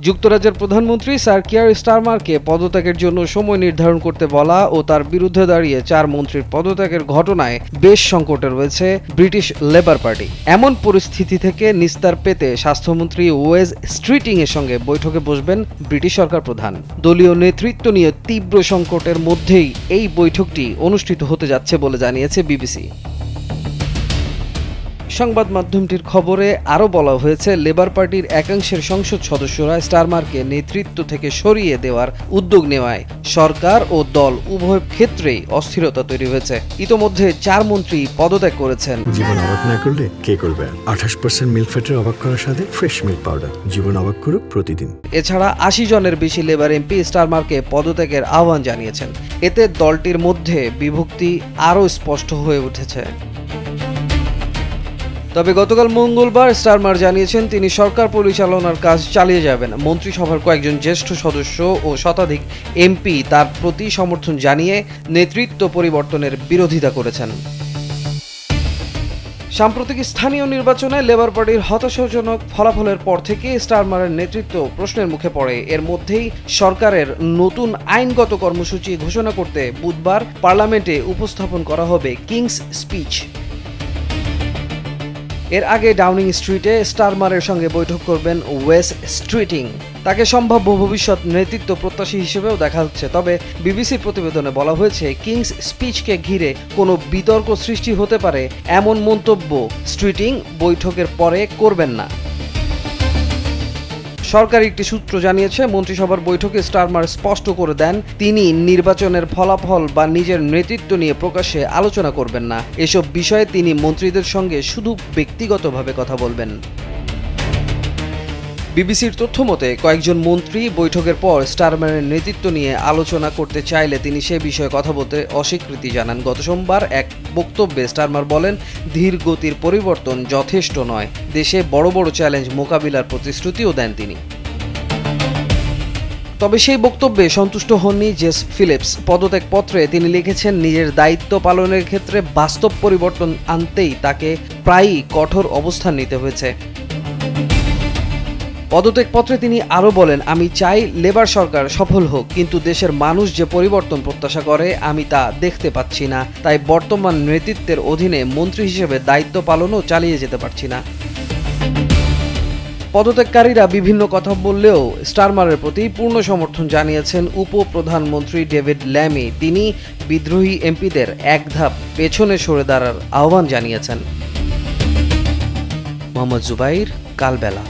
যুক্তরাজ্যের প্রধানমন্ত্রী স্যার কিয়ার স্টারমারকে পদত্যাগের জন্য সময় নির্ধারণ করতে বলা ও তার বিরুদ্ধে দাঁড়িয়ে 4 মন্ত্রীর পদত্যাগের ঘটনায় বেশ সংকটে রয়েছে ব্রিটিশ লেবার পার্টি। এমন পরিস্থিতি থেকে নিস্তার পেতে স্বাস্থ্যমন্ত্রী ওয়েজ স্ট্রিটিং এর সঙ্গে বৈঠকে বসবেন ব্রিটিশ সরকার প্রধান। দলীয় নেতৃত্ব নিয়ে তীব্র সংকটের মধ্যেই এই বৈঠকটি অনুষ্ঠিত হতে যাচ্ছে বলে জানিয়েছে বিবিসি। সংবাদ মাধ্যমটির খবরে আরও বলা হয়েছে, লেবার পার্টির একাংশের সংসদ সদস্যরা স্টারমারকে নেতৃত্ব থেকে সরিয়ে দেওয়ার উদ্যোগ নেওয়ায় সরকার ও দল উভয় ক্ষেত্রেই অস্থিরতা তৈরি হয়েছে। ইতোমধ্যে 4 মন্ত্রী পদত্যাগ করেছেন। জীবন অবাক না করলে কে করবে? 28% মিল্ক ফ্যাটের অবাক করার সাথে ফ্রেশ মিল্ক পাউডার। জীবন অবাক করুক প্রতিদিন। এছাড়া 80 জনের বেশি লেবার এমপি স্টারমারকে পদত্যাগের আহ্বান জানিয়েছেন। এতে দলটির মধ্যে বিভক্তি আরও স্পষ্ট হয়ে উঠেছে। তবে গতকাল মঙ্গলবার স্টারমার জানিয়েছেন তিনি সরকার পরিচালনার কাজ চালিয়ে যাবেন। মন্ত্রিসভার কয়েকজন জ্যেষ্ঠ সদস্য ও শতাধিক এমপি তার প্রতি সমর্থন জানিয়ে নেতৃত্ব পরিবর্তনের বিরোধিতা করেছেন। সাম্প্রতিক স্থানীয় নির্বাচনে লেবার পার্টির হতাশাজনক ফলাফলের পর থেকে স্টারমারের নেতৃত্ব প্রশ্নের মুখে পড়ে। এর মধ্যেই সরকারের নতুন আইনগত কর্মসূচি ঘোষণা করতে বুধবার পার্লামেন্টে উপস্থাপন করা হবে কিংস স্পিচ। এর আগে ডাউনিং স্ট্রিটে স্টারমারের সঙ্গে বৈঠক করবেন ওয়েস স্ট্রিটিং। তাকে সম্ভাব্য ভবিষ্যৎ নেতৃত্ব প্রত্যাশী হিসেবেও দেখা হচ্ছে। তবে বিবিসির প্রতিবেদনে বলা হয়েছে, কিংস স্পিচকে ঘিরে কোনো বিতর্ক সৃষ্টি হতে পারে এমন মন্তব্য স্ট্রিটিং বৈঠকের পরে করবেন না। সরকারি একটি সূত্র জানিয়েছে, মন্ত্রিসভার বৈঠকে স্টারমার স্পষ্ট করে দেন তিনি নির্বাচনের ফলাফল বা নিজের নেতৃত্ব নিয়ে প্রকাশ্যে আলোচনা করবেন না। এসব বিষয়ে তিনি মন্ত্রীদের সঙ্গে শুধু ব্যক্তিগতভাবে কথা বলবেন। বিবিসির তথ্য মতে কয়েকজন মন্ত্রী বৈঠকের পর স্টারমারের নেতৃত্ব নিয়ে আলোচনা করতে চাইলে তিনি সে বিষয়ে কথা বলতে অস্বীকৃতি জানান। গত সোমবার এক বক্তব্যে স্টারমার বলেন, ধীর গতির পরিবর্তন যথেষ্ট নয়, দেশে বড় বড় চ্যালেঞ্জ মোকাবিলার প্রতিশ্রুতিও দেন তিনি। তবে সেই বক্তব্যে সন্তুষ্ট হননি জেস ফিলিপস। পদত্যাগপত্রে তিনি লিখেছেন, নিজের দায়িত্ব পালনের ক্ষেত্রে বাস্তব পরিবর্তন আনতেই তাকে প্রায়ই কঠোর অবস্থান নিতে হয়েছে। পদত্যাগপত্রে তিনি আরও বলেন, আমি চাই লেবার সরকার সফল হোক, কিন্তু দেশের মানুষ যে পরিবর্তন প্রত্যাশা করে আমি তা দেখতে পাচ্ছি না। তাই বর্তমান নেতৃত্বের অধীনে মন্ত্রী হিসেবে দায়িত্ব পালনও চালিয়ে যেতে পারছি না। পদত্যাগকারীরা বিভিন্ন কথা বললেও স্টারমারের প্রতি পূর্ণ সমর্থন জানিয়েছেন উপপ্রধানমন্ত্রী ডেভিড ল্যামি। তিনি বিদ্রোহী এমপিদের এক ধাপ পেছনে সরে দাঁড়ার আহ্বান জানিয়েছেন। মোহাম্মদ জুবাইর, কালবেলা।